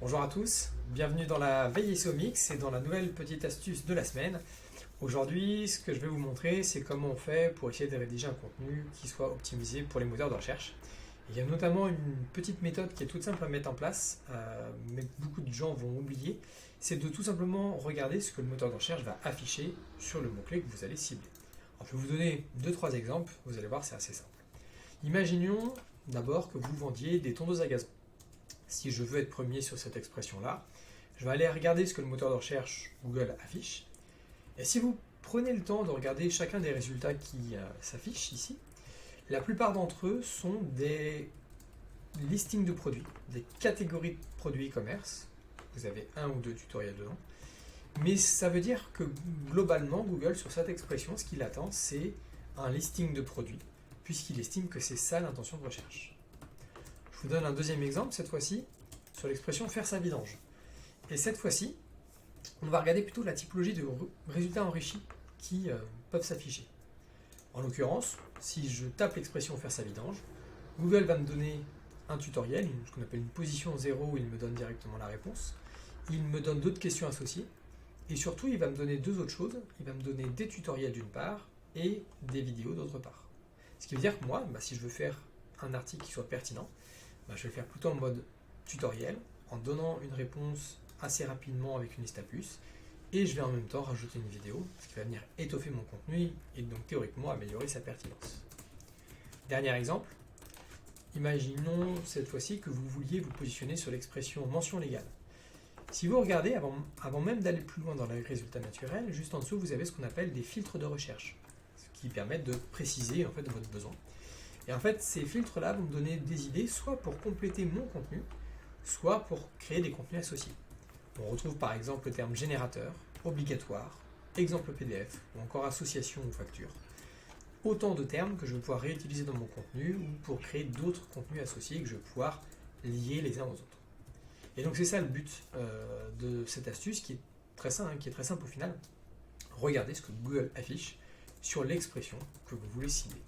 Bonjour à tous, bienvenue dans la veille SEOmix et dans la nouvelle petite astuce de la semaine. Aujourd'hui, ce que je vais vous montrer, c'est comment on fait pour essayer de rédiger un contenu qui soit optimisé pour les moteurs de recherche. Il y a notamment une petite méthode qui est toute simple à mettre en place, mais beaucoup de gens vont oublier, c'est de tout simplement regarder ce que le moteur de recherche va afficher sur le mot-clé que vous allez cibler. Alors, je vais vous donner 2-3 exemples, vous allez voir, c'est assez simple. Imaginons d'abord que vous vendiez des tondeuses à gazon. Si je veux être premier sur cette expression-là, je vais aller regarder ce que le moteur de recherche Google affiche. Et si vous prenez le temps de regarder chacun des résultats qui s'affichent ici, la plupart d'entre eux sont des listings de produits, des catégories de produits e-commerce. Vous avez un ou deux tutoriels dedans. Mais ça veut dire que globalement, Google, sur cette expression, ce qu'il attend, c'est un listing de produits, puisqu'il estime que c'est ça l'intention de recherche. Je vous donne un deuxième exemple, cette fois-ci, sur l'expression faire sa vidange. Et cette fois-ci, on va regarder plutôt la typologie de résultats enrichis qui peuvent s'afficher. En l'occurrence, si je tape l'expression faire sa vidange, Google va me donner un tutoriel, ce qu'on appelle une position 0, où il me donne directement la réponse. Il me donne d'autres questions associées. Et surtout, il va me donner deux autres choses. Il va me donner des tutoriels d'une part et des vidéos d'autre part. Ce qui veut dire que moi, si je veux faire un article qui soit pertinent, je vais le faire plutôt en mode tutoriel, en donnant une réponse assez rapidement avec une liste à puces, et je vais en même temps rajouter une vidéo, ce qui va venir étoffer mon contenu et donc théoriquement améliorer sa pertinence. Dernier exemple, imaginons cette fois-ci que vous vouliez vous positionner sur l'expression mention légale. Si vous regardez, avant même d'aller plus loin dans les résultats naturels, juste en dessous vous avez ce qu'on appelle des filtres de recherche, ce qui permettent de préciser en fait votre besoin. Et en fait, ces filtres-là vont me donner des idées, soit pour compléter mon contenu, soit pour créer des contenus associés. On retrouve par exemple le terme générateur, obligatoire, exemple PDF, ou encore association ou facture. Autant de termes que je vais pouvoir réutiliser dans mon contenu ou pour créer d'autres contenus associés que je vais pouvoir lier les uns aux autres. Et donc c'est ça le but de cette astuce qui est très simple au final. Regardez ce que Google affiche sur l'expression que vous voulez cibler.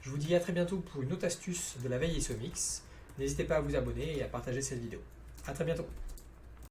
Je vous dis à très bientôt pour une autre astuce de la veille SEOmix. N'hésitez pas à vous abonner et à partager cette vidéo. A très bientôt.